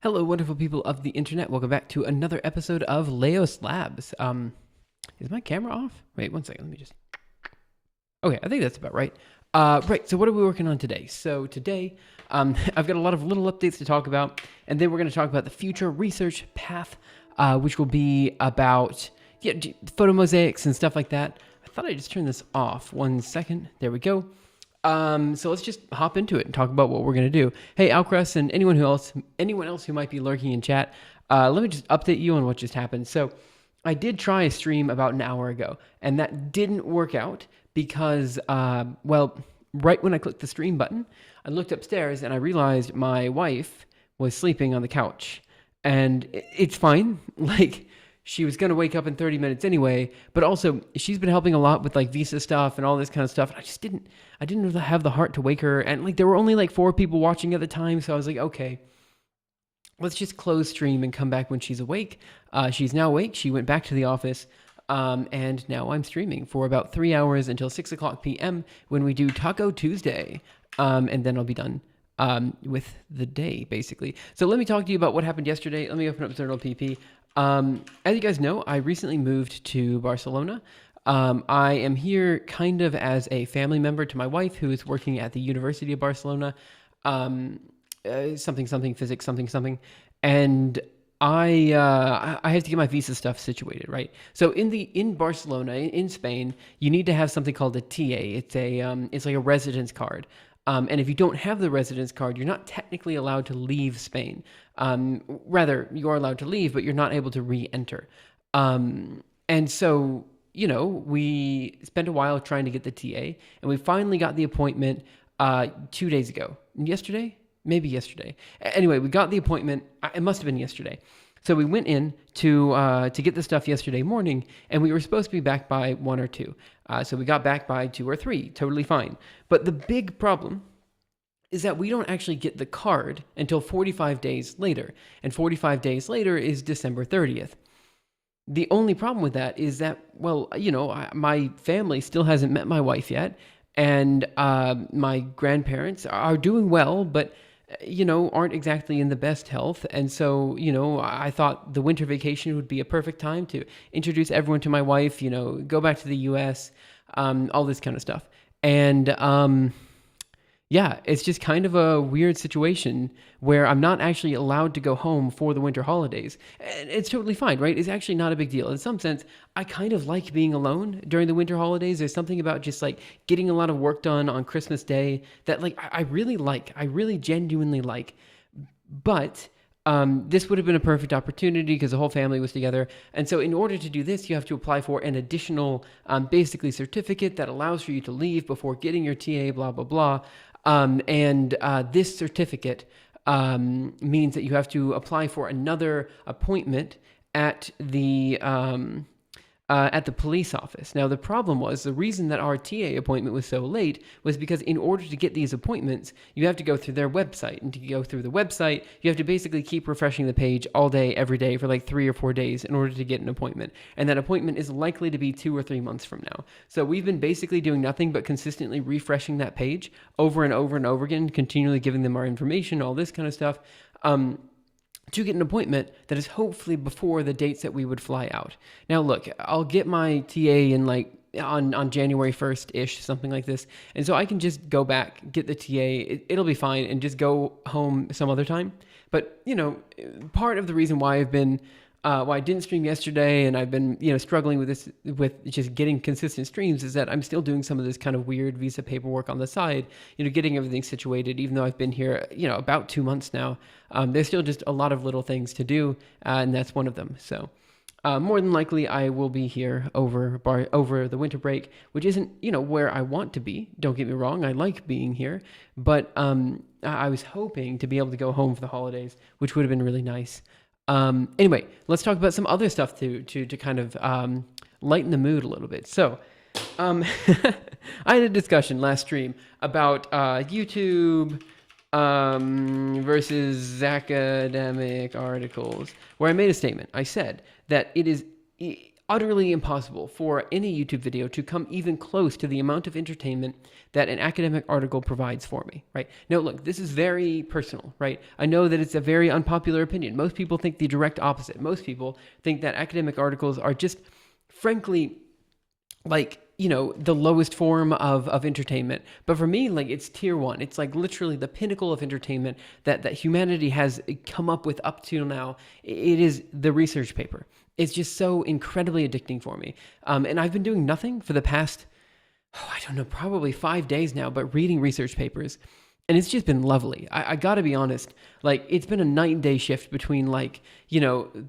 Hello, wonderful people of the internet. Welcome back to another episode of Leos Labs. Is my camera off? Wait, one second. Let me just. Okay, I think that's about right. Right. So, what are we working on today? So today, I've got a lot of little updates to talk about, and then we're going to talk about the future research path, which will be about photomosaics and stuff like that. I thought I just turned this off. One second. There we go. So let's just hop into it and talk about what we're gonna do. Hey, Alcrest and anyone else who might be lurking in chat, let me just update you on what just happened. So I did try a stream about an hour ago, and that didn't work out because, right when I clicked the stream button, I looked upstairs and I realized my wife was sleeping on the couch, and it's fine. Like, she was going to wake up in 30 minutes anyway, but also she's been helping a lot with like visa stuff and all this kind of stuff. And I didn't really have the heart to wake her. And like, there were only like 4 people watching at the time. So I was like, okay, let's just close stream and come back when she's awake. She's now awake. She went back to the office. And now I'm streaming for about 3 hours until 6 o'clock p.m. when we do Taco Tuesday. And then I'll be done with the day, basically. So let me talk to you about what happened yesterday. Let me open up Zernal PP. As you guys know, I recently moved to Barcelona. I am here kind of as a family member to my wife, who is working at the University of Barcelona, something physics, something, and I have to get my visa stuff situated, right? So in Barcelona, in Spain, you need to have something called a TA. It's like a residence card. And if you don't have the residence card, you're not technically allowed to leave Spain. Rather, you are allowed to leave, but you're not able to re-enter. And so, we spent a while trying to get the TA, and we finally got the appointment 2 days ago. Yesterday? Maybe yesterday. Anyway, we got the appointment. It must have been yesterday. So we went in to get the stuff yesterday morning, and we were supposed to be back by 1 or 2. So we got back by 2 or 3, totally fine. But the big problem is that we don't actually get the card until 45 days later. And 45 days later is December 30th. The only problem with that is that, my family still hasn't met my wife yet. And my grandparents are doing well, but aren't exactly in the best health. And so, I thought the winter vacation would be a perfect time to introduce everyone to my wife, go back to the US, all this kind of stuff. And it's just kind of a weird situation where I'm not actually allowed to go home for the winter holidays. And it's totally fine, right? It's actually not a big deal. In some sense, I kind of like being alone during the winter holidays. There's something about just like getting a lot of work done on Christmas Day that like I really genuinely like. But this would have been a perfect opportunity because the whole family was together. And so in order to do this, you have to apply for an additional basically certificate that allows for you to leave before getting your TA, blah, blah, blah. This certificate means that you have to apply for another appointment at the police office. Now, the problem was the reason that our TA appointment was so late was because in order to get these appointments, you have to go through their website. And to go through the website, you have to basically keep refreshing the page all day, every day for like 3 or 4 days in order to get an appointment. And that appointment is likely to be 2 or 3 months from now. So we've been basically doing nothing but consistently refreshing that page over and over and over again, continually giving them our information, all this kind of stuff. To get an appointment that is hopefully before the dates that we would fly out. Now, look, I'll get my TA in like on January 1st-ish, something like this. And so I can just go back, get the TA, it'll be fine, and just go home some other time. But, part of the reason why why I didn't stream yesterday and I've been, struggling with just getting consistent streams is that I'm still doing some of this kind of weird visa paperwork on the side, getting everything situated, even though I've been here, about 2 months now. There's still just a lot of little things to do, and that's one of them. So more than likely I will be here over the winter break, which isn't, where I want to be. Don't get me wrong. I like being here, but I was hoping to be able to go home for the holidays, which would have been really nice. Anyway, let's talk about some other stuff to kind of lighten the mood a little bit. So, I had a discussion last stream about YouTube versus academic articles, where I made a statement. I said that it is utterly impossible for any YouTube video to come even close to the amount of entertainment that an academic article provides for me, right? Now, look, this is very personal, right? I know that it's a very unpopular opinion. Most people think the direct opposite. Most people think that academic articles are just, frankly, like, the lowest form of entertainment. But for me, like, it's tier one. It's like literally the pinnacle of entertainment that humanity has come up with up to now. It is the research paper. It's just so incredibly addicting for me. And I've been doing nothing for the past, I don't know, probably 5 days now, but reading research papers. And it's just been lovely. I gotta be honest, like, it's been a night and day shift between, like,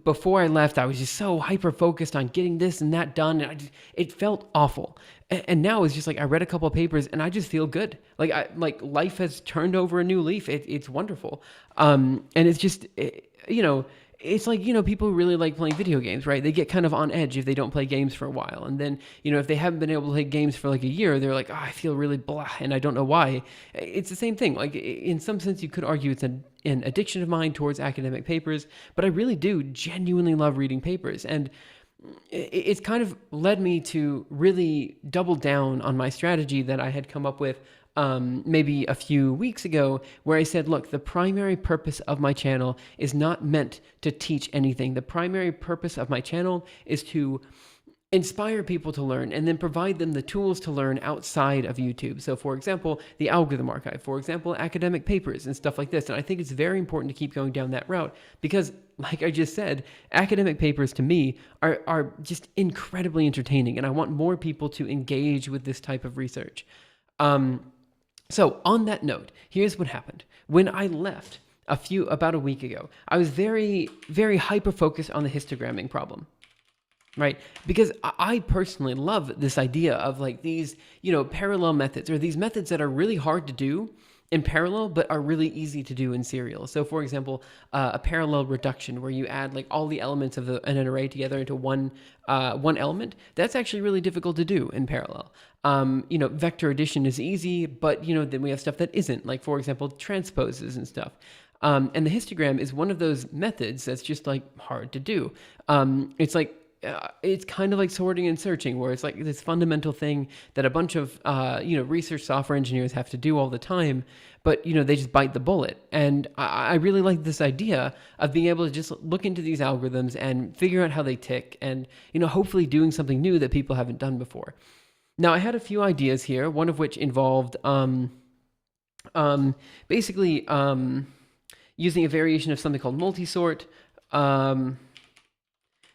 before I left, I was just so hyper focused on getting this and that done, and it felt awful. And now it's just like I read a couple of papers and I just feel good. Like life has turned over a new leaf. It's wonderful. And it's just, it's like, people who really like playing video games, right? They get kind of on edge if they don't play games for a while. And then, if they haven't been able to play games for like a year, they're like, oh, I feel really blah, and I don't know why. It's the same thing. Like, in some sense, you could argue it's an addiction of mine towards academic papers, but I really do genuinely love reading papers. And it's kind of led me to really double down on my strategy that I had come up with maybe a few weeks ago, where I said, look, the primary purpose of my channel is not meant to teach anything. The primary purpose of my channel is to inspire people to learn and then provide them the tools to learn outside of YouTube. So, for example, the algorithm archive, for example, academic papers and stuff like this. And I think it's very important to keep going down that route because, like I just said, academic papers to me are just incredibly entertaining, and I want more people to engage with this type of research. So on that note, here's what happened. When I left about a week ago, I was very, very hyper-focused on the histogramming problem, right? Because I personally love this idea of like these, parallel methods, or these methods that are really hard to do in parallel, but are really easy to do in serial. So, for example, a parallel reduction where you add like all the elements of an array together into one element. That's actually really difficult to do in parallel. Vector addition is easy, but then we have stuff that isn't. Like, for example, transposes and stuff. And the histogram is one of those methods that's just like hard to do. It's like it's kind of like sorting and searching, where it's like this fundamental thing that a bunch of research software engineers have to do all the time, but they just bite the bullet. And I really like this idea of being able to just look into these algorithms and figure out how they tick, and hopefully doing something new that people haven't done before. Now, I had a few ideas here, one of which involved basically using a variation of something called multisort,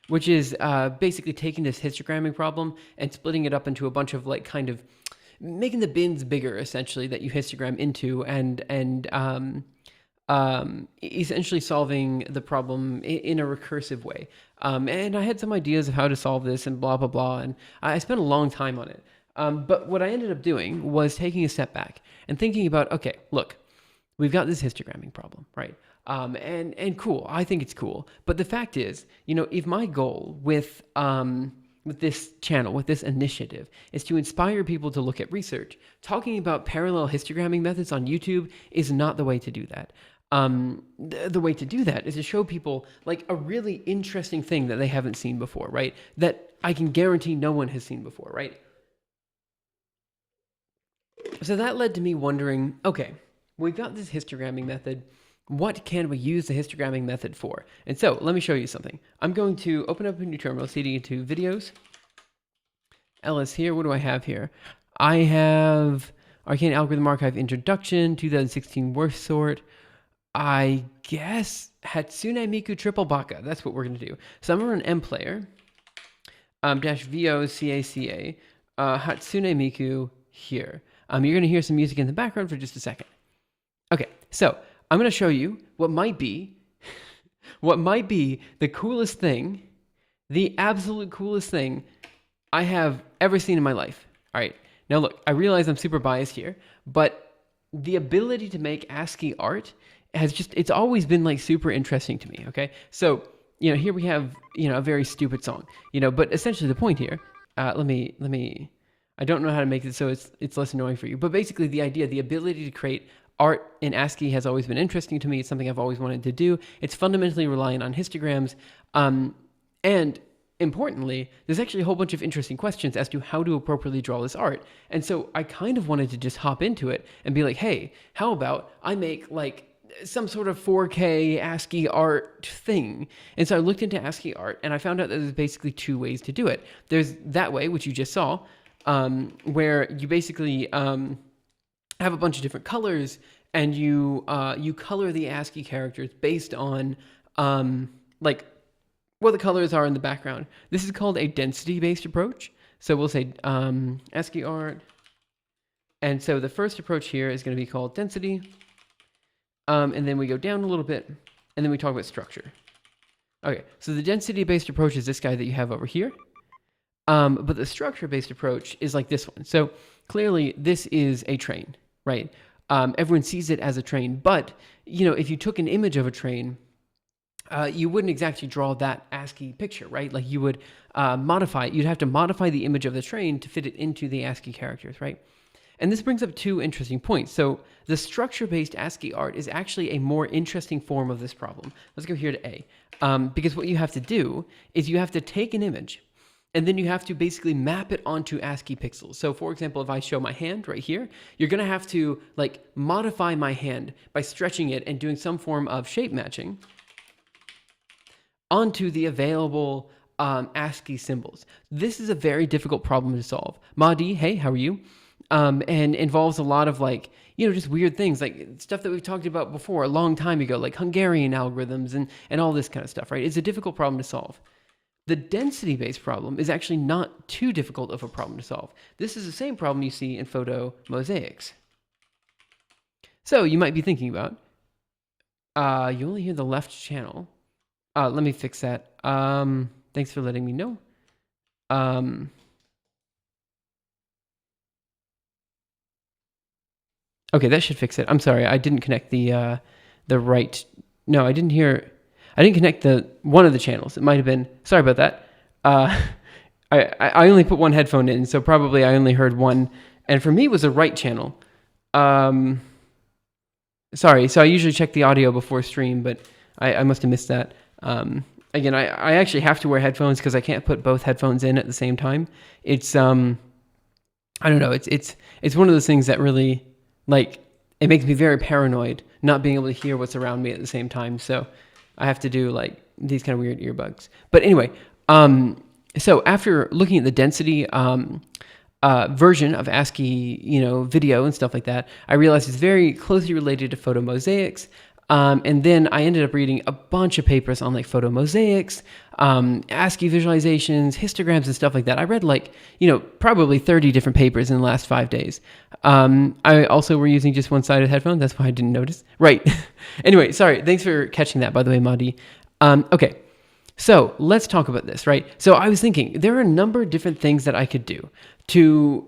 which is basically taking this histogramming problem and splitting it up into a bunch of like kind of making the bins bigger, essentially, that you histogram into, and essentially solving the problem in a recursive way. And I had some ideas of how to solve this and blah, blah, blah, and I spent a long time on it. But what I ended up doing was taking a step back and thinking about, okay, look, we've got this histogramming problem, right? And cool, I think it's cool. But the fact is, if my goal with this channel, with this initiative, is to inspire people to look at research, talking about parallel histogramming methods on YouTube is not the way to do that. The way to do that is to show people like a really interesting thing that they haven't seen before, right? That I can guarantee no one has seen before, right? So that led to me wondering, okay, we've got this histogramming method. What can we use the histogramming method for? And so let me show you something. I'm going to open up a new terminal, cd into videos, ls here. What do I have here? I have Arcane Algorithm Archive Introduction, 2016 Worst Sort. I guess Hatsune Miku Triple Baka. That's what we're going to do. So I'm going to run mplayer -vocaca Hatsune Miku here. You're going to hear some music in the background for just a second. Okay, so I'm going to show you what might be the coolest thing, the absolute coolest thing I have ever seen in my life. All right, now look, I realize I'm super biased here, but the ability to make ASCII art it's always been like super interesting to me. Okay, so here we have a very stupid song, but essentially the point here. Let me. I don't know how to make it so it's less annoying for you, but basically the ability to create art in ASCII has always been interesting to me. It's something I've always wanted to do. It's fundamentally reliant on histograms, and importantly, there's actually a whole bunch of interesting questions as to how to appropriately draw this art. And so I kind of wanted to just hop into it and be like, hey, how about I make like some sort of 4K ASCII art thing? And so I looked into ASCII art and I found out that there's basically two ways to do it. There's that way, which you just saw, where you basically have a bunch of different colors and you color the ASCII characters based on like what the colors are in the background. This is called a density-based approach. So we'll say ASCII art. And so the first approach here is going to be called density. And then we go down a little bit, and then we talk about structure. Okay, so the density-based approach is this guy that you have over here. But the structure-based approach is like this one. So clearly, this is a train, right? Everyone sees it as a train. But, you know, if you took an image of a train, you wouldn't exactly draw that ASCII picture, right? Like you would modify it. You'd have to modify the image of the train to fit it into the ASCII characters, right? And this brings up two interesting points. So the structure-based ASCII art is actually a more interesting form of this problem. Let's go here to A. Because what you have to do is you have to take an image, and then you have to basically map it onto ASCII pixels. So for example, if I show my hand right here, you're going to have to like modify my hand by stretching it and doing some form of shape matching onto the available ASCII symbols. This is a very difficult problem to solve. Mahdi, hey, how are you? And involves a lot of like, you know, just weird things, like stuff that we've talked about before a long time ago, like Hungarian algorithms and all this kind of stuff, right? It's a difficult problem to solve. The density-based problem is actually not too difficult of a problem to solve. This is the same problem you see in photomosaics. So you might be thinking about, you only hear the left channel. Let me fix that. Thanks for letting me know. Okay, that should fix it. I'm sorry, I didn't connect the right. No, I didn't connect one of the channels. It might have been. Sorry about that. I only put one headphone in, so probably I only heard one. And for me, it was the right channel. Sorry. So I usually check the audio before stream, but I must have missed that. Again, I actually have to wear headphones because I can't put both headphones in at the same time. It's I don't know. It's one of those things that really, like, it makes me very paranoid not being able to hear what's around me at the same time. So I have to do like these kind of weird earbuds. But anyway, so after looking at the density version of ASCII, you know, video and stuff like that, I realized it's very closely related to photomosaics. And then I ended up reading a bunch of papers on like photomosaics, ASCII visualizations, histograms, and stuff like that. I read like, you know, probably 30 different papers in the last 5 days. I also were using just one-sided headphones. That's why I didn't notice. Right. Anyway, sorry. Thanks for catching that, by the way, Mahdi. Okay. So let's talk about this, right? So I was thinking there are a number of different things that I could do to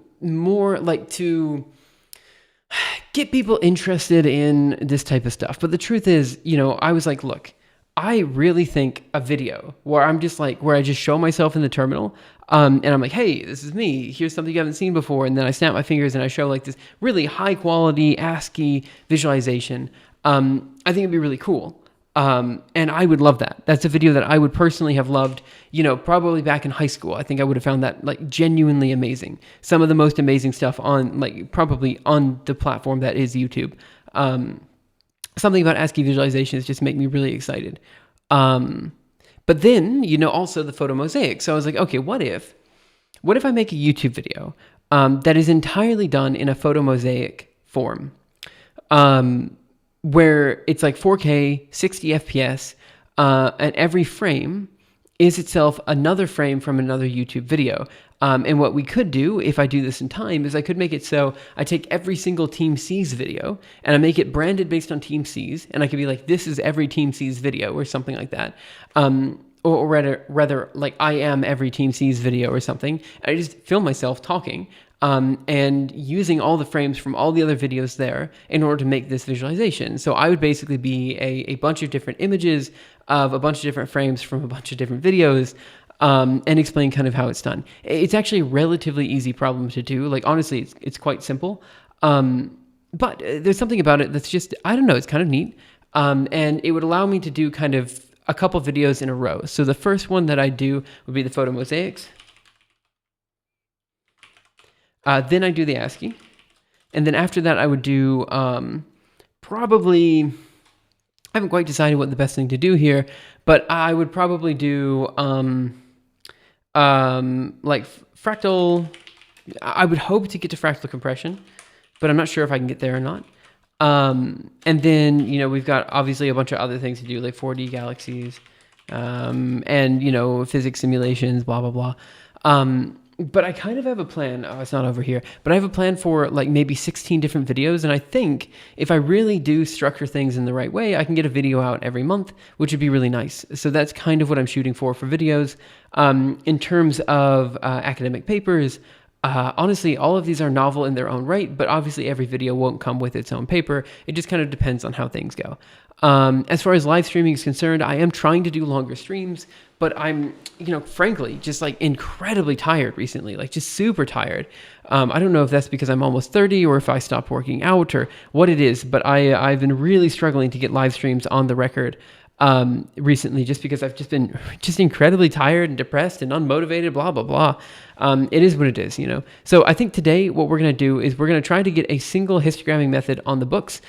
get people interested in this type of stuff. But the truth is, you know, I was like, look, I really think a video where I'm just like, where I just show myself in the terminal, and I'm like, hey, this is me. Here's something you haven't seen before. And then I snap my fingers and I show like this really high quality ASCII visualization. I think it'd be really cool. And I would love that. That's a video that I would personally have loved, you know, probably back in high school. I think I would have found that like genuinely amazing. Some of the most amazing stuff on like probably on the platform that is YouTube. Something about ASCII visualizations just make me really excited. But then, you know, also the photomosaic. So I was like, okay, what if I make a YouTube video that is entirely done in a photomosaic form? Where it's like 4K, 60 FPS, and every frame is itself another frame from another YouTube video. And what we could do, if I do this in time, is I could make it so I take every single Team C's video and I make it branded based on Team C's, and I could be like, this is every Team C's video or something like that. Or rather, like I am every Team C's video or something. I just film myself talking. And using all the frames from all the other videos there in order to make this visualization. So I would basically be a bunch of different images of a bunch of different frames from a bunch of different videos, and explain kind of how it's done. It's actually a relatively easy problem to do. Like, honestly, it's quite simple. But there's something about it that's just, I don't know, it's kind of neat. And it would allow me to do kind of a couple videos in a row. So the first one that I do would be the photomosaics. Then I do the ASCII. And then after that, I would do probably, I haven't quite decided what the best thing to do here, but I would probably do like fractal. I would hope to get to fractal compression, but I'm not sure if I can get there or not. And then, you know, we've got obviously a bunch of other things to do, like 4D galaxies, and, you know, physics simulations, blah, blah, blah. But I kind of have a plan. Oh, it's not over here. But I have a plan for like maybe 16 different videos. And I think if I really do structure things in the right way, I can get a video out every month, which would be really nice. So that's kind of what I'm shooting for videos. In terms of academic papers, honestly, all of these are novel in their own right, but obviously every video won't come with its own paper. It just kind of depends on how things go. As far as live streaming is concerned, I am trying to do longer streams, but I'm, you know, frankly, just like incredibly tired recently, like just super tired. I don't know if that's because I'm almost 30 or if I stopped working out or what it is, but I've been really struggling to get live streams on the record recently, just because I've just been just incredibly tired and depressed and unmotivated, blah, blah, blah. It is what it is, you know? So I think today what we're going to do is we're going to try to get a single histogramming method on the books,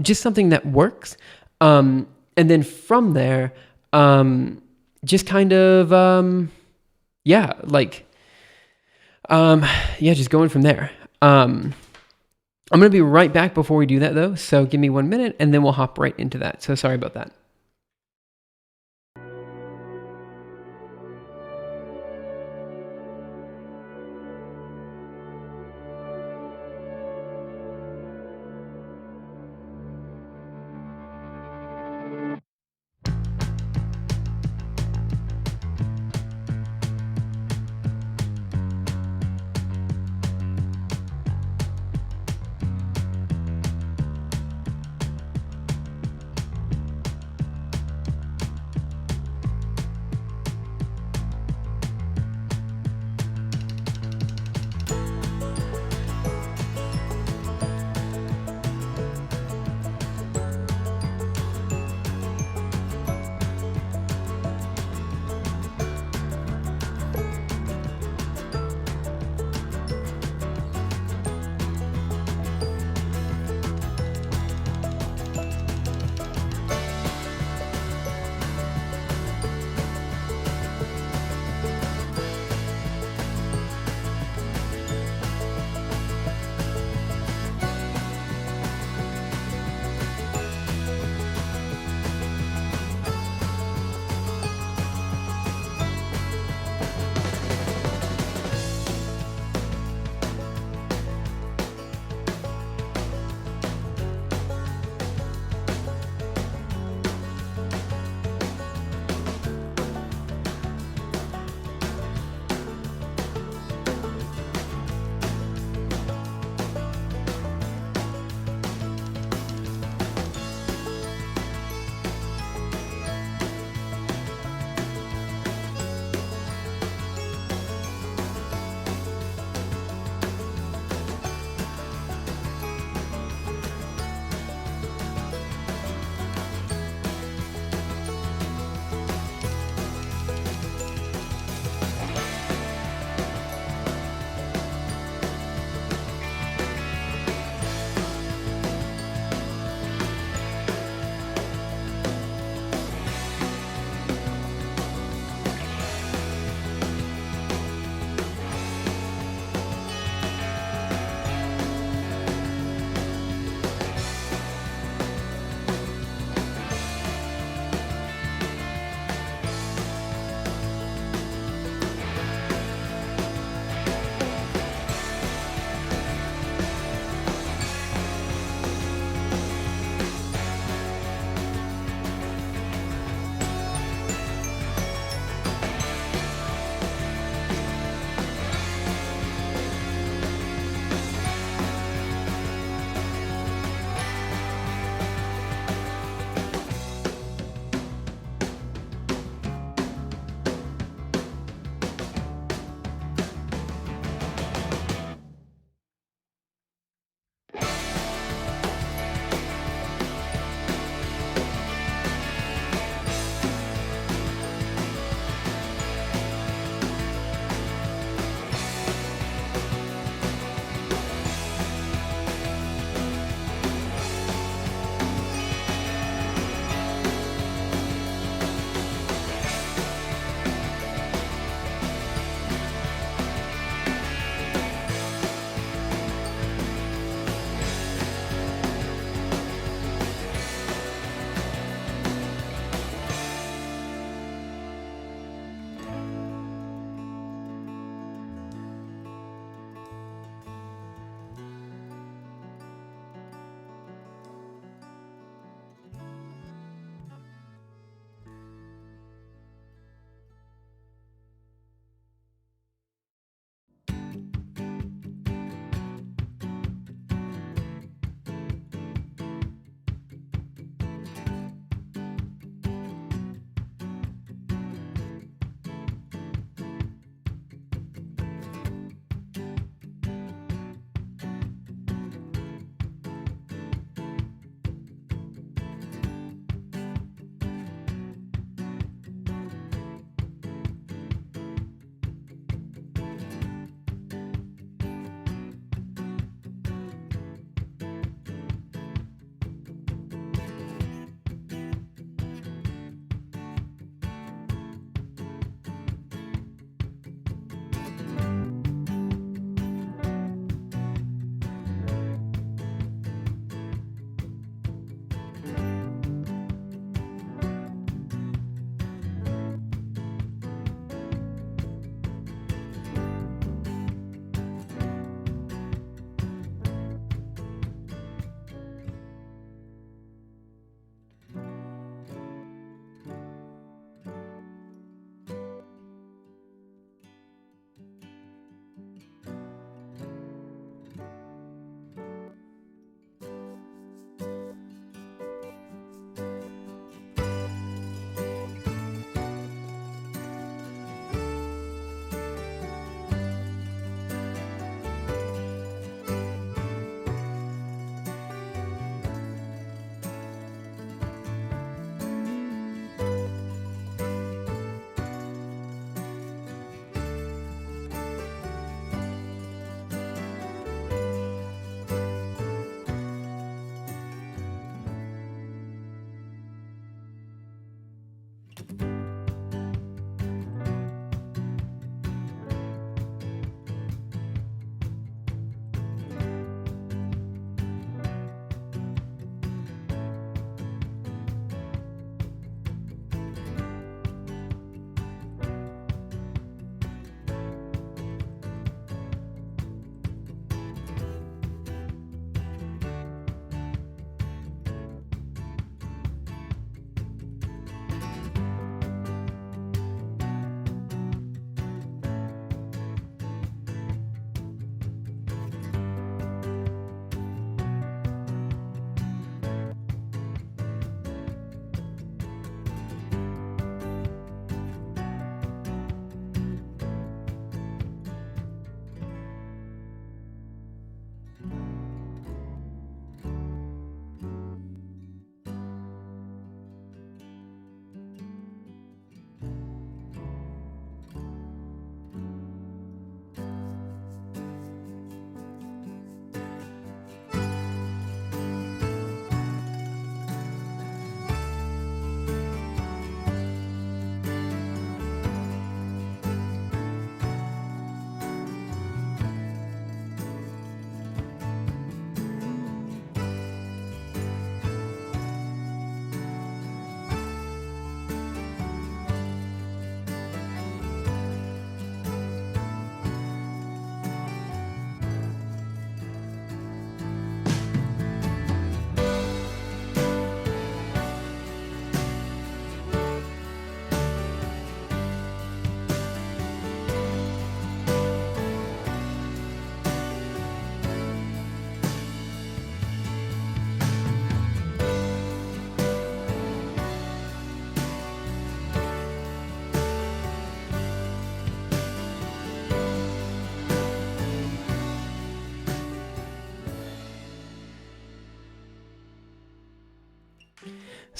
just something that works. And then from there, just kind of, yeah, like, yeah, just going from there. I'm going to be right back before we do that though. So give me 1 minute and then we'll hop right into that. So sorry about that.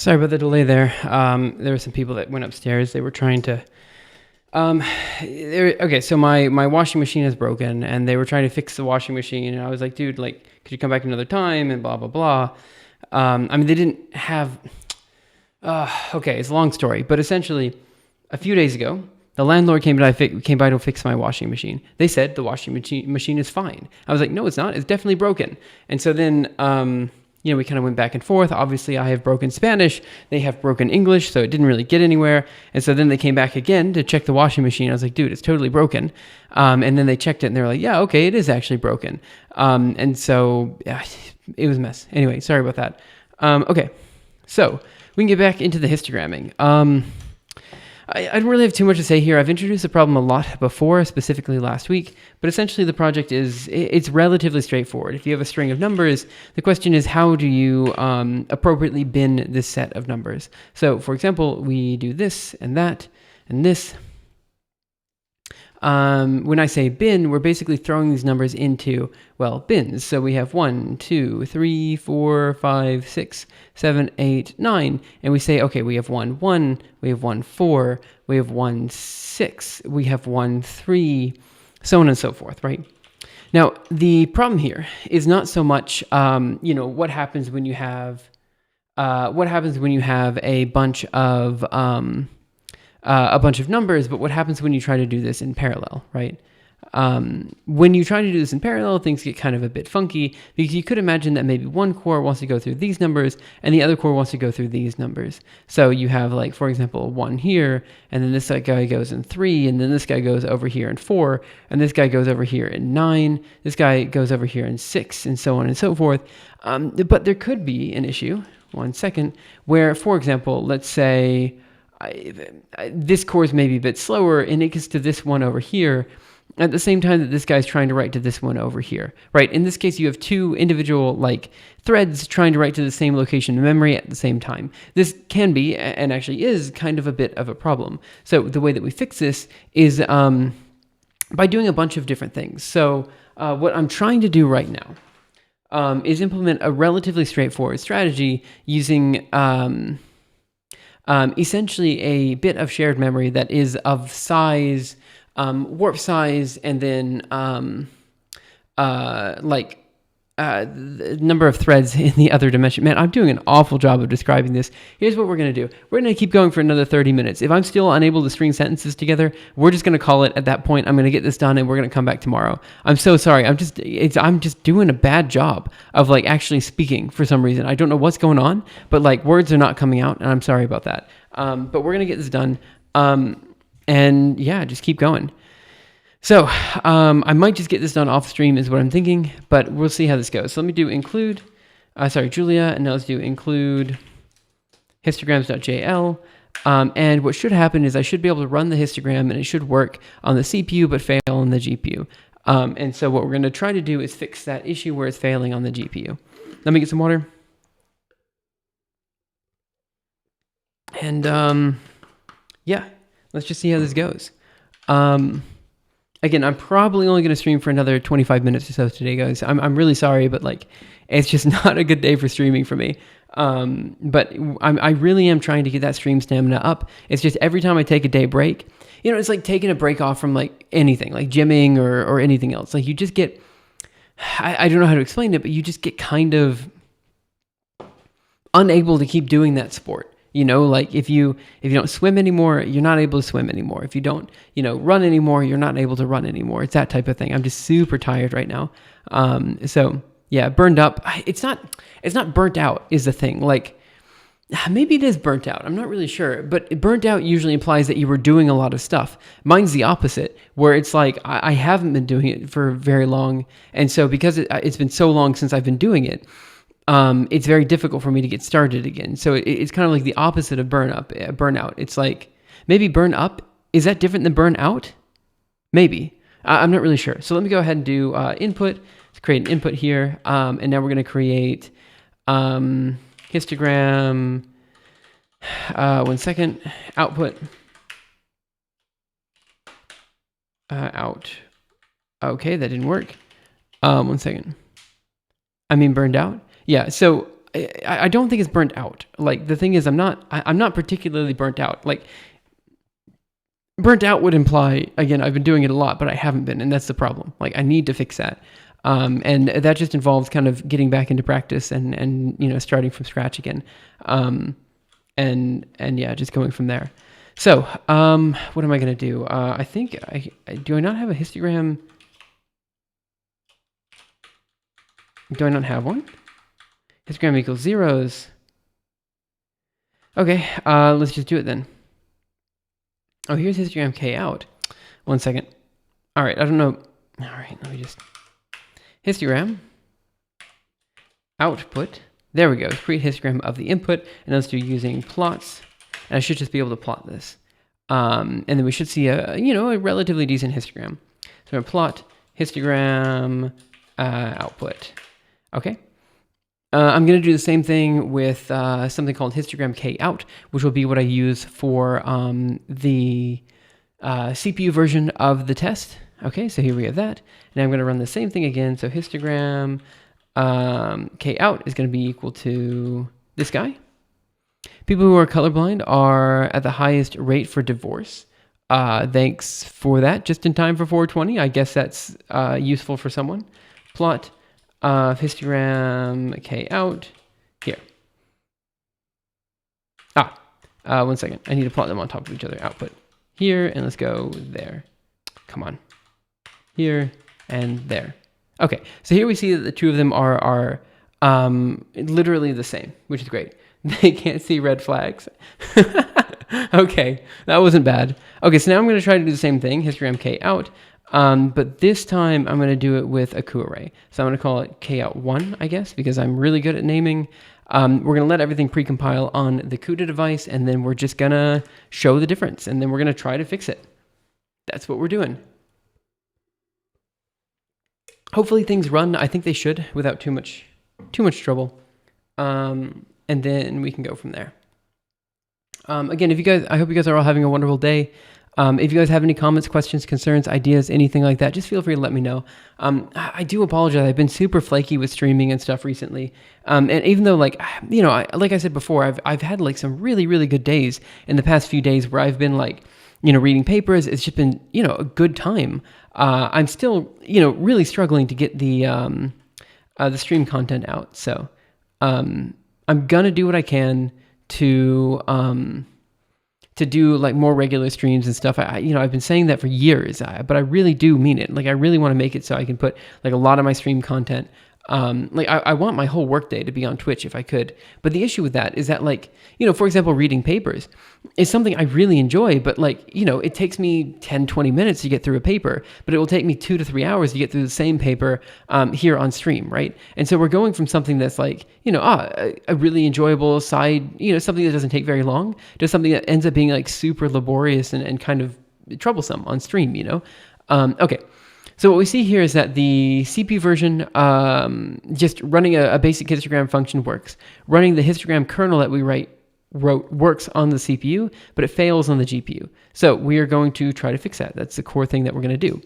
Sorry about the delay there. There were some people that went upstairs. They were trying to. Okay, so my washing machine is broken, and they were trying to fix the washing machine, and I was like, dude, like, could you come back another time? And blah blah blah. I mean, they didn't have. Okay, it's a long story, but essentially, a few days ago, the landlord came by to fix my washing machine. They said the washing machine is fine. I was like, no, it's not. It's definitely broken. And so then, we kind of went back and forth. Obviously, I have broken Spanish. They have broken English, so it didn't really get anywhere. And so then they came back again to check the washing machine. I was like, dude, it's totally broken. And then they checked it, and they were like, yeah, okay, it is actually broken. And so it was a mess. Anyway, sorry about that. Okay, so we can get back into the histogramming. I don't really have too much to say here. I've introduced the problem a lot before, specifically last week, but essentially the project it's relatively straightforward. If you have a string of numbers, the question is how do you appropriately bin this set of numbers? So for example, we do this and that and this. When I say bin, we're basically throwing these numbers into, well, bins. So we have 1, 2, 3, 4, 5, 6, 7, 8, 9. And we say, okay, we have 1, 1, we have 1, 4, we have 1, 6, we have 1, 3, so on and so forth, right? Now, the problem here is not so much, what happens when you have, a bunch of numbers, but what happens when you try to do this in parallel, right? When you try to do this in parallel, things get kind of a bit funky because you could imagine that maybe one core wants to go through these numbers and the other core wants to go through these numbers. So you have, like, for example, 1 here, and then this guy goes in 3, and then this guy goes over here in 4, and this guy goes over here in 9, this guy goes over here in 6, and so on and so forth. But there could be an issue, one second, where, for example, let's say this core is maybe a bit slower and it gets to this one over here at the same time that this guy's trying to write to this one over here, right? In this case, you have two individual threads trying to write to the same location in memory at the same time. This can be, and actually is, kind of a bit of a problem. So the way that we fix this is by doing a bunch of different things. So what I'm trying to do right now is implement a relatively straightforward strategy using essentially a bit of shared memory that is of size, warp size, and then the number of threads in the other dimension. Man, I'm doing an awful job of describing this. Here's what we're going to do. We're going to keep going for another 30 minutes. If I'm still unable to string sentences together, we're just going to call it at that point. I'm going to get this done and we're going to come back tomorrow. I'm so sorry. I'm just doing a bad job of actually speaking for some reason. I don't know what's going on, but words are not coming out and I'm sorry about that. But we're going to get this done. And yeah, just keep going. So I might just get this done off stream is what I'm thinking, but we'll see how this goes. So let me do include, Julia, and now let's do include histograms.jl. And what should happen is I should be able to run the histogram and it should work on the CPU but fail on the GPU. And so what we're going to try to do is fix that issue where it's failing on the GPU. Let me get some water. And yeah, let's just see how this goes. Again, I'm probably only going to stream for another 25 minutes or so today, guys. I'm really sorry, but it's just not a good day for streaming for me. But I really am trying to get that stream stamina up. It's just every time I take a day break, it's like taking a break off from anything, like gymming or anything else. You just get, I don't know how to explain it, but you just get kind of unable to keep doing that sport. If you don't swim anymore, you're not able to swim anymore. If you don't, run anymore, you're not able to run anymore. It's that type of thing. I'm just super tired right now. So yeah, burned up. It's not burnt out is the thing. Maybe it is burnt out. I'm not really sure, but burnt out usually implies that you were doing a lot of stuff. Mine's the opposite, where it's I haven't been doing it for very long. And so because it's been so long since I've been doing it, it's very difficult for me to get started again. So it's kind of like the opposite of burnout. It's maybe burn up. Is that different than burn out? Maybe. I'm not really sure. So let me go ahead and do input. Let's create an input here. And now we're going to create histogram. 1 second. Output. Out. Okay, that didn't work. 1 second. I mean burned out. Yeah, so I don't think it's burnt out. Like, the thing is, I'm not particularly burnt out. Like, burnt out would imply, again, I've been doing it a lot, but I haven't been, and that's the problem. Like, I need to fix that. And that just involves kind of getting back into practice and starting from scratch again. And yeah, just going from there. So, what am I going to do? I think, do I not have a histogram? Do I not have one? Histogram equals zeros. Okay, let's just do it then. Oh, here's histogram K out. 1 second. All right, I don't know. All right, let me just... Histogram output. There we go. Create histogram of the input, and let's do using plots. And I should just be able to plot this. And then we should see a relatively decent histogram. So I'm going to plot histogram output. Okay. I'm going to do the same thing with something called histogram K out, which will be what I use for the CPU version of the test. Okay, so here we have that. And I'm going to run the same thing again. So histogram K out is going to be equal to this guy. People who are colorblind are at the highest rate for divorce. Thanks for that. Just in time for 420. I guess that's useful for someone. Plot histogram K out here. 1 second. I need to plot them on top of each other. Output here, and let's go there. Come on. Here and there. Okay, so here we see that the two of them are literally the same, which is great. They can't see red flags. Okay, that wasn't bad. Okay, so now I'm going to try to do the same thing, histogram K out, but this time I'm going to do it with a coup array. So I'm going to call it K out 1, I guess, because I'm really good at naming. We're going to let everything precompile on the CUDA device, and then we're just going to show the difference, and then we're going to try to fix it. That's what we're doing. Hopefully things run. I think they should without too much trouble. And then we can go from there. Again, I hope you guys are all having a wonderful day. If you guys have any comments, questions, concerns, ideas, anything like that, just feel free to let me know. I do apologize. I've been super flaky with streaming and stuff recently. And even though, like I said before, I've had like some really, really good days in the past few days where I've been like, reading papers. It's just been, a good time. I'm still, really struggling to get the stream content out. So, I'm gonna do what I can to do like more regular streams and stuff. I've been saying that for years, but I really do mean it. Like, I really want to make it so I can put like a lot of my stream content. I want my whole workday to be on Twitch if I could. But the issue with that is that, like, for example, reading papers is something I really enjoy, but like, it takes me 10, 20 minutes to get through a paper, but it will take me 2 to 3 hours to get through the same paper here on stream, right? And so we're going from something that's like, a really enjoyable side, something that doesn't take very long, to something that ends up being like super laborious and kind of troublesome on stream, Okay. So what we see here is that the CPU version, just running a basic histogram function works. Running the histogram kernel that we wrote works on the CPU, but it fails on the GPU. So we are going to try to fix that. That's the core thing that we're going to do.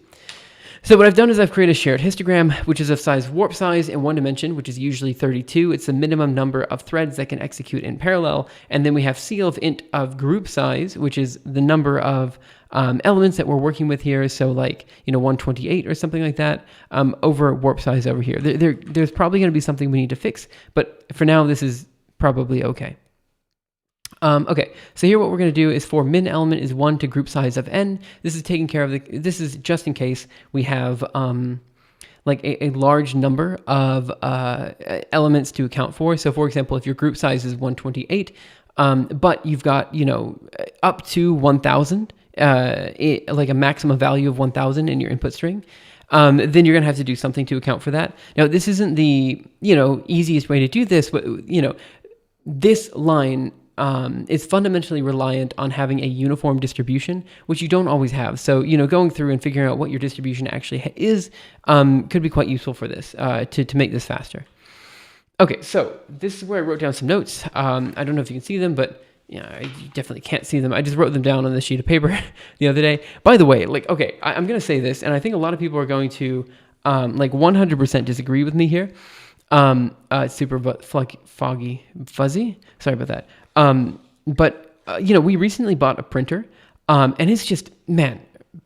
So what I've done is I've created a shared histogram, which is of warp size in 1 dimension, which is usually 32. It's the minimum number of threads that can execute in parallel. And then we have CLF of group size, which is the number of elements that we're working with here. So like, 128 or something like that, over warp size over here. There's probably going to be something we need to fix, but for now, this is probably okay. Okay, so here what we're going to do is for min element is 1 to group size of n. This is taking care of this is just in case we have like a large number of elements to account for. So for example, if your group size is 128, but you've got, up to 1000, like a maximum value of 1000 in your input string, then you're going to have to do something to account for that. Now, this isn't the, easiest way to do this, but, this line is fundamentally reliant on having a uniform distribution, which you don't always have. So, going through and figuring out what your distribution actually is could be quite useful for this, to make this faster. Okay, so this is where I wrote down some notes. I don't know if you can see them, but I definitely can't see them. I just wrote them down on the sheet of paper the other day. By the way, like, okay, I'm going to say this, and I think a lot of people are going to like 100% disagree with me here. It's super foggy, fuzzy. Sorry about that. We recently bought a printer, and it's just, man,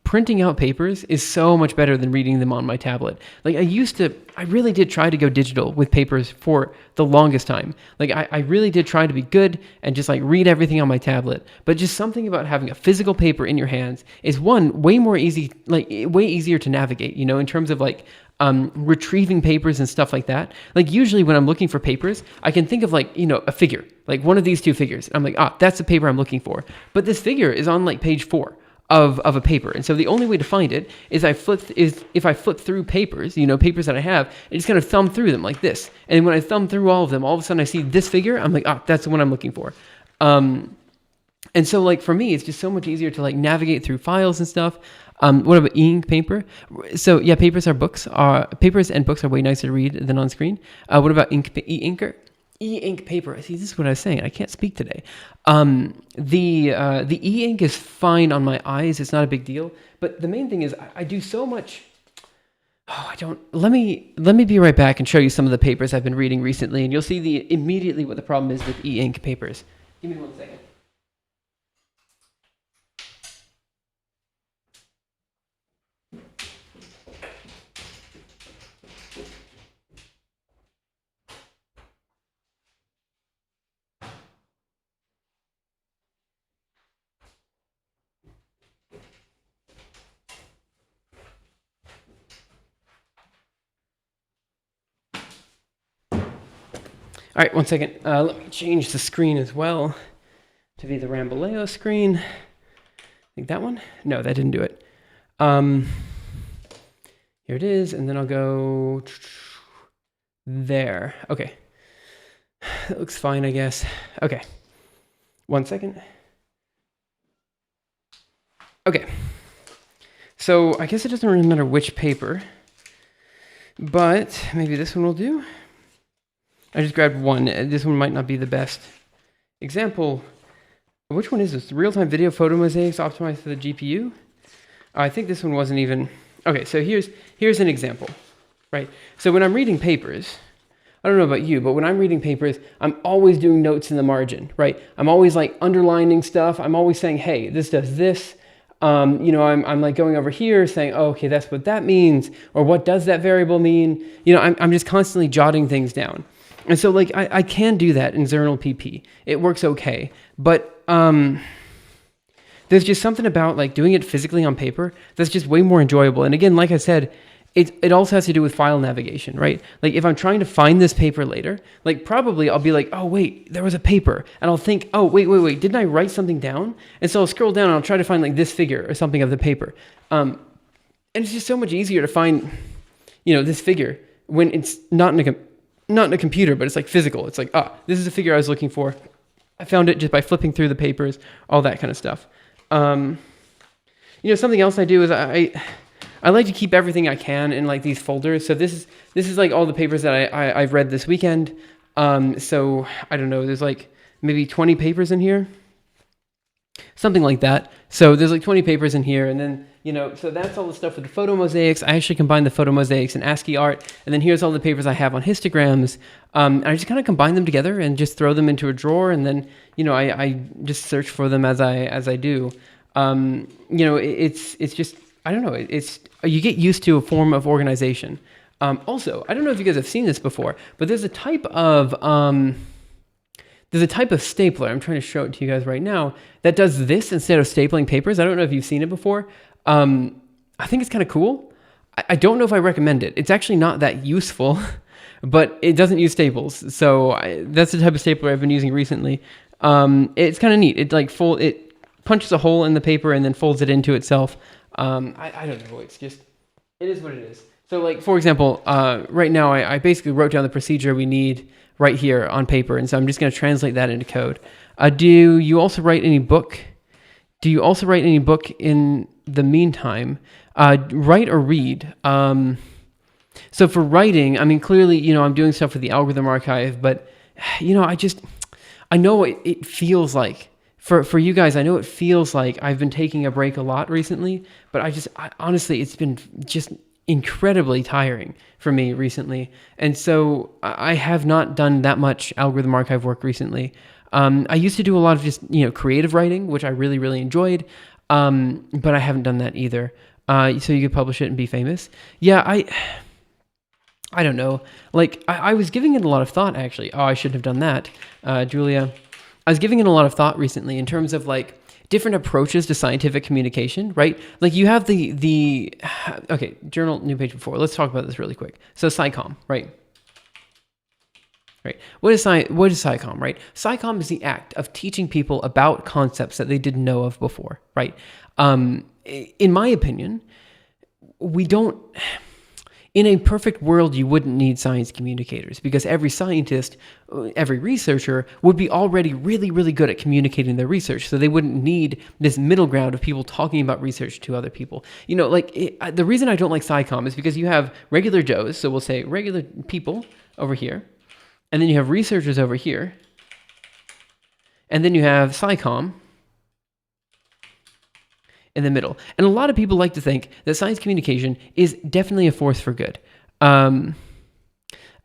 printing out papers is so much better than reading them on my tablet. Like I really did try to go digital with papers for the longest time. Like I really did try to be good and just like read everything on my tablet. But just something about having a physical paper in your hands is way easier to navigate, in terms of like retrieving papers and stuff like that. Like usually when I'm looking for papers, I can think of like, a figure, like one of these two figures. I'm like, that's the paper I'm looking for. But this figure is on like page 4 of a paper. And so the only way to find it is if I flip through papers, papers that I have, and just kind of thumb through them like this. And when I thumb through all of them, all of a sudden I see this figure. I'm like, that's the one I'm looking for. And so like for me, it's just so much easier to like navigate through files and stuff. What about e-ink paper? So yeah, papers and books are way nicer to read than on screen. What about e-inker? E-ink paper. See, this is what I was saying. I can't speak today. The e-ink is fine on my eyes. It's not a big deal. But the main thing is I do so much. Let me be right back and show you some of the papers I've been reading recently, and you'll see immediately what the problem is with e-ink papers. Give me 1 second. All right, 1 second. Let me change the screen as well to be the Ramboleo screen. I think that one? No, that didn't do it. Here it is, and then I'll go there. Okay. That looks fine, I guess. Okay. 1 second. Okay. So I guess it doesn't really matter which paper, but maybe this one will do. I just grabbed one. This one might not be the best example. Which one is this? Real-time video photomosaics optimized for the GPU? I think this one wasn't even... Okay, so here's an example, right? So when I'm reading papers, I don't know about you, but when I'm reading papers, I'm always doing notes in the margin, right? I'm always like underlining stuff. I'm always saying, hey, this does this. I'm like going over here saying, oh, okay, that's what that means. Or what does that variable mean? I'm just constantly jotting things down. And so like I can do that in Zernal PP. It works okay. But there's just something about like doing it physically on paper that's just way more enjoyable. And again, like I said, it also has to do with file navigation, right? Like if I'm trying to find this paper later, like probably I'll be like, oh wait, there was a paper. And I'll think, oh wait, didn't I write something down? And so I'll scroll down and I'll try to find like this figure or something of the paper. And it's just so much easier to find, this figure when it's not in a computer, but it's like physical. It's like, this is a figure I was looking for. I found it just by flipping through the papers, all that kind of stuff. Something else I do is I like to keep everything I can in like these folders. So this is like all the papers that I've read this weekend. So I don't know, there's like maybe 20 papers in here, something like that. So there's like 20 papers in here, and then so that's all the stuff with the photomosaics. I actually combine the photomosaics and ASCII art, and then here's all the papers I have on histograms. And I just kind of combine them together and just throw them into a drawer, and then I just search for them as I do. It's just, I don't know. It's you get used to a form of organization. Also, I don't know if you guys have seen this before, but there's a type of stapler. I'm trying to show it to you guys right now that does this instead of stapling papers. I don't know if you've seen it before. I think it's kind of cool. I don't know if I recommend it. It's actually not that useful, but it doesn't use staples. So that's the type of stapler I've been using recently. It's kind of neat. It punches a hole in the paper and then folds it into itself. I don't know. It is what it is. So like, for example, right now I basically wrote down the procedure we need right here on paper. And so I'm just going to translate that into code. Do you also write any book in the meantime? Write or read? So for writing, I mean, clearly, I'm doing stuff with the algorithm archive, but, I know it feels like, for you guys, I know it feels like I've been taking a break a lot recently, but I honestly, it's been just incredibly tiring for me recently. And so I have not done that much algorithm archive work recently. I used to do a lot of just, creative writing, which I really, really enjoyed. But I haven't done that either. So you could publish it and be famous. Yeah, I don't know. Like, I was giving it a lot of thought, actually. Oh, I shouldn't have done that. Julia, I was giving it a lot of thought recently in terms of, like, different approaches to scientific communication, right? Like, you have okay, journal, new page before. Let's talk about this really quick. So, SciComm, right? Right. What is SciComm, right? SciComm is the act of teaching people about concepts that they didn't know of before, right? In my opinion, we don't... In a perfect world, you wouldn't need science communicators because every scientist, every researcher would be already really, really good at communicating their research. So they wouldn't need this middle ground of people talking about research to other people. The reason I don't like SciComm is because you have regular Joes. So we'll say regular people over here. And then you have researchers over here. And then you have SciComm in the middle. And a lot of people like to think that science communication is definitely a force for good. And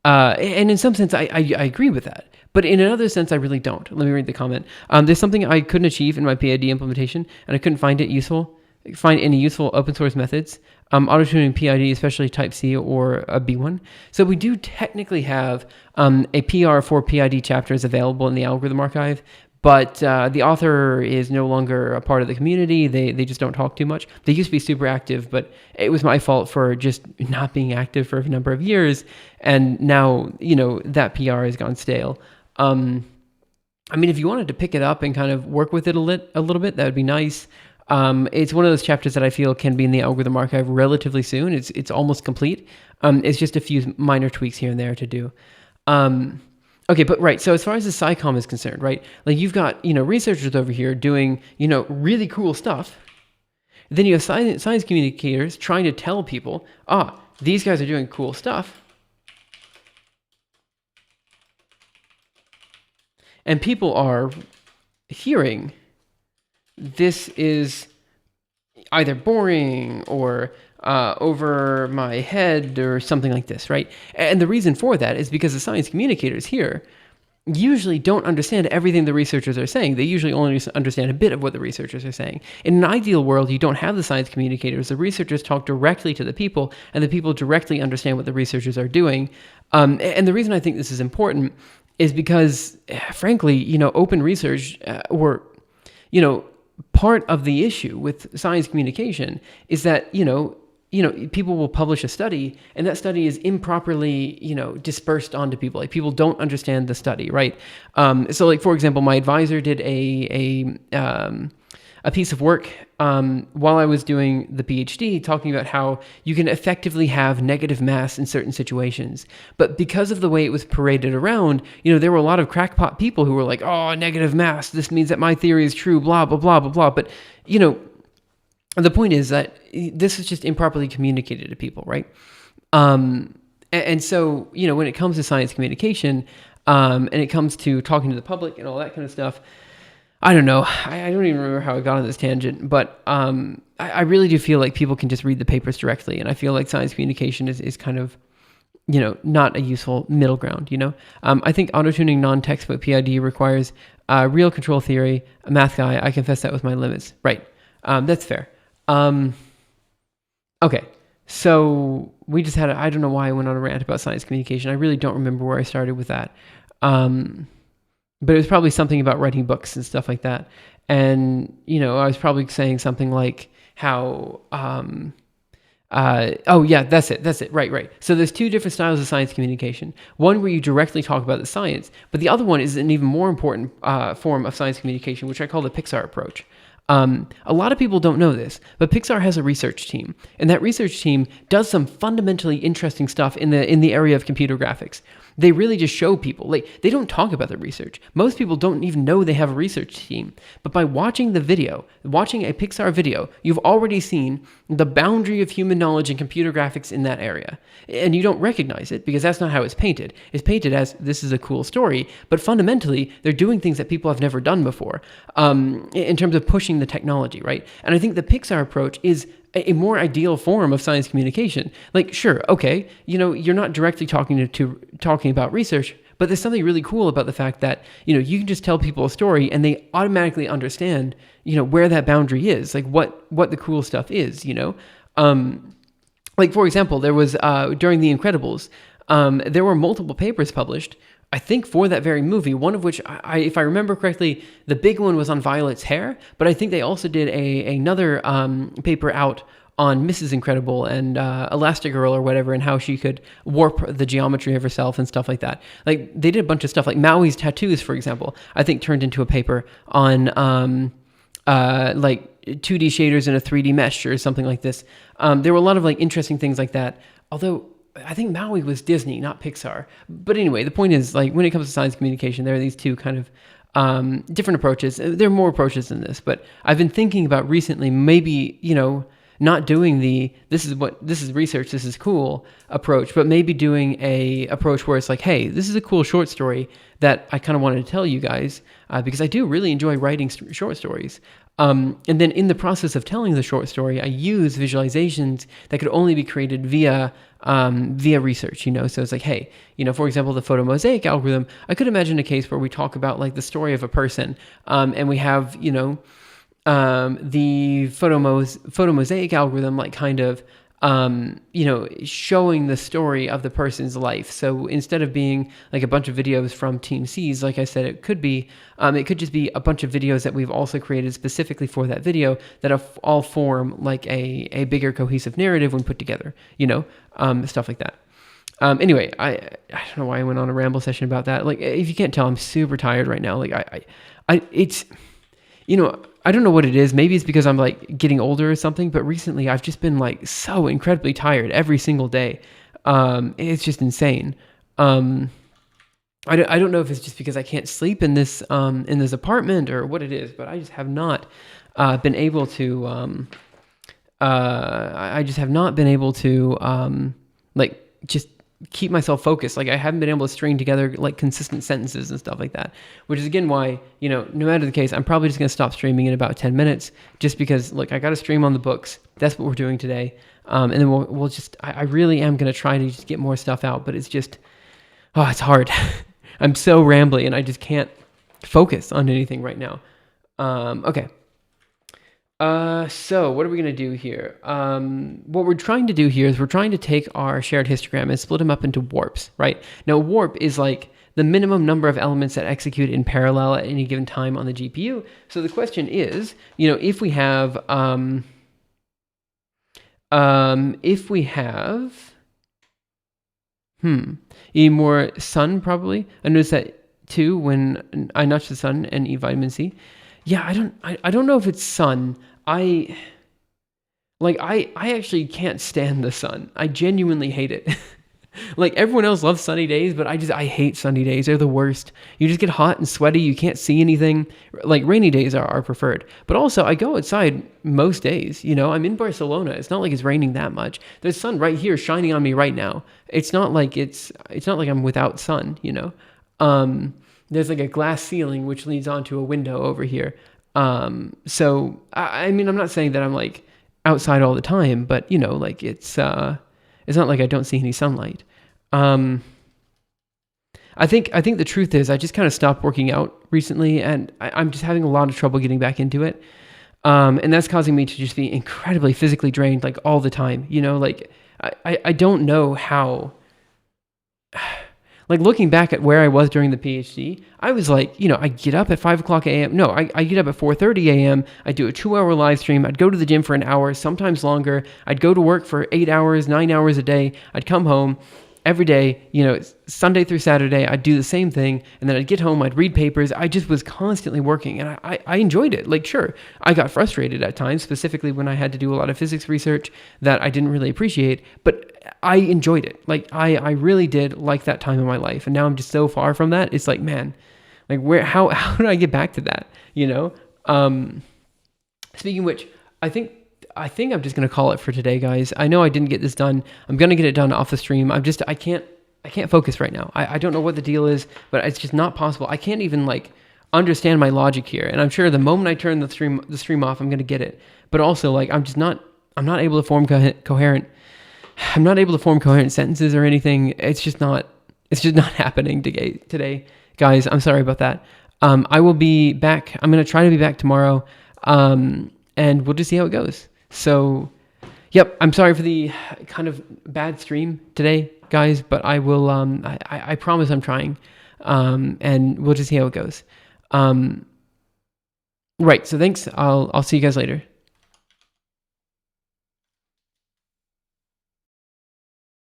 in some sense, I agree with that. But in another sense, I really don't. Let me read the comment. There's something I couldn't achieve in my PID implementation, and I couldn't find any useful open source methods. Auto-tuning PID, especially type C or a B1. So we do technically have a PR for PID chapters available in the algorithm archive, but the author is no longer a part of the community. They just don't talk too much. They used to be super active, but it was my fault for just not being active for a number of years. And now, that PR has gone stale. If you wanted to pick it up and kind of work with it a little bit, that would be nice. It's one of those chapters that I feel can be in the algorithm archive relatively soon. It's almost complete. It's just a few minor tweaks here and there to do. Okay, but right. So as far as the SciComm is concerned, right? Like you've got, researchers over here doing, really cool stuff. Then you have science communicators trying to tell people, these guys are doing cool stuff. And people are hearing this is either boring or over my head or something like this, right? And the reason for that is because the science communicators here usually don't understand everything the researchers are saying. They usually only understand a bit of what the researchers are saying. In an ideal world, you don't have the science communicators. The researchers talk directly to the people, and the people directly understand what the researchers are doing. And the reason I think this is important is because, frankly, open research part of the issue with science communication is that, people will publish a study and that study is improperly, dispersed onto people. Like people don't understand the study, right? So like, for example, my advisor did a piece of work while I was doing the PhD talking about how you can effectively have negative mass in certain situations. But because of the way it was paraded around, there were a lot of crackpot people who were like, oh, negative mass, this means that my theory is true, blah, blah, blah, blah, blah. But, the point is that this is just improperly communicated to people, right? And so, when it comes to science communication and it comes to talking to the public and all that kind of stuff, I don't know. I don't even remember how I got on this tangent, but I really do feel like people can just read the papers directly. And I feel like science communication is kind of, not a useful middle ground, I think auto-tuning non-textbook PID requires real control theory, a math guy. I confess that was my limits. Right. That's fair. Okay. So we just had, I don't know why I went on a rant about science communication. I really don't remember where I started with that. But it was probably something about writing books and stuff like that. And, I was probably saying something like how, that's it. Right. So there's two different styles of science communication. One where you directly talk about the science, but the other one is an even more important form of science communication, which I call the Pixar approach. A lot of people don't know this, but Pixar has a research team, and that research team does some fundamentally interesting stuff in the area of computer graphics. They really just show people, like, they don't talk about the research. Most people don't even know they have a research team. But by watching a Pixar video, you've already seen the boundary of human knowledge and computer graphics in that area. And you don't recognize it because that's not how it's painted. It's painted as, this is a cool story, but fundamentally, they're doing things that people have never done before in terms of pushing the technology, right? And I think the Pixar approach is a more ideal form of science communication. Like, sure, okay, you're not directly talking about research, but there's something really cool about the fact that, you can just tell people a story and they automatically understand, where that boundary is, like what the cool stuff is, like, for example, there was, during The Incredibles, there were multiple papers published, I think, for that very movie, one of which, if I remember correctly, the big one was on Violet's hair, but I think they also did another paper out on Mrs. Incredible and Elastigirl or whatever, and how she could warp the geometry of herself and stuff like that. Like, they did a bunch of stuff, like Maui's tattoos, for example, I think turned into a paper on like 2D shaders in a 3D mesh or something like this. There were a lot of like interesting things like that, although I think Maui was Disney, not Pixar. But anyway, the point is, like, when it comes to science communication, there are these two kind of different approaches. There are more approaches than this, but I've been thinking about recently maybe, not doing this is research, this is cool approach, but maybe doing a approach where it's like, hey, this is a cool short story that I kind of wanted to tell you guys, because I do really enjoy writing short stories. And then in the process of telling the short story, I use visualizations that could only be created via research, So it's like, hey, for example, the Photomosaic algorithm, I could imagine a case where we talk about like the story of a person, and we have, the Photomosaic algorithm, like kind of, showing the story of the person's life. So instead of being like a bunch of videos from Team C's, like I said, it could just be a bunch of videos that we've also created specifically for that video that all form like a bigger cohesive narrative when put together, stuff like that. Anyway, I don't know why I went on a ramble session about that. Like, if you can't tell, I'm super tired right now. Like it's, I don't know what it is. Maybe it's because I'm like getting older or something, but recently I've just been like so incredibly tired every single day. It's just insane. I don't know if it's just because I can't sleep in this apartment or what it is, but I just have not been able to, like, just keep myself focused. Like, I haven't been able to string together like consistent sentences and stuff like that, which is again why, no matter the case, I'm probably just going to stop streaming in about 10 minutes just because, like, I got to stream on the books. That's what we're doing today. And then we'll just, I really am going to try to just get more stuff out, but it's just, it's hard. I'm so rambly and I just can't focus on anything right now. Okay. So what are we going to do here? What we're trying to do here is we're trying to take our shared histogram and split them up into warps, right? Now, warp is like the minimum number of elements that execute in parallel at any given time on the GPU. So the question is, if we have, eat more sun, probably. I noticed that too when I notch the sun and eat vitamin C. Yeah, I don't know if it's sun. I actually can't stand the sun. I genuinely hate it. Like, everyone else loves sunny days, but I hate sunny days. They're the worst. You just get hot and sweaty. You can't see anything. Like, rainy days are preferred. But also, I go outside most days. I'm in Barcelona. It's not like it's raining that much. There's sun right here shining on me right now. It's not like I'm without sun, There's like a glass ceiling which leads onto a window over here. So I mean, I'm not saying that I'm like outside all the time, but like it's not like I don't see any sunlight. I think the truth is I just kind of stopped working out recently, and I'm just having a lot of trouble getting back into it. And that's causing me to just be incredibly physically drained, like all the time. Like I don't know how. Like, looking back at where I was during the PhD, I was like, I get up at 5 o'clock a.m. No, I get up at 4:30 a.m. I'd do a 2-hour live stream. I'd go to the gym for an hour, sometimes longer. I'd go to work for 8 hours, 9 hours a day. I'd come home every day, Sunday through Saturday. I'd do the same thing. And then I'd get home, I'd read papers. I just was constantly working, and I enjoyed it. Like, sure, I got frustrated at times, specifically when I had to do a lot of physics research that I didn't really appreciate, but I enjoyed it. Like, I really did like that time in my life. And now I'm just so far from that. It's like, man, like, how do I get back to that? Speaking of which, I think I'm just going to call it for today, guys. I know I didn't get this done. I'm going to get it done off the stream. I can't focus right now. I don't know what the deal is, but it's just not possible. I can't even like understand my logic here. And I'm sure the moment I turn the stream off, I'm going to get it. But also, like, I'm I'm not able to form coherent. I'm not able to form coherent sentences or anything. It's just not happening today, guys. I'm sorry about that. I will be back. I'm gonna try to be back tomorrow, and we'll just see how it goes. So, yep. I'm sorry for the kind of bad stream today, guys. But I will. I promise I'm trying, and we'll just see how it goes. Right. So thanks. I'll see you guys later.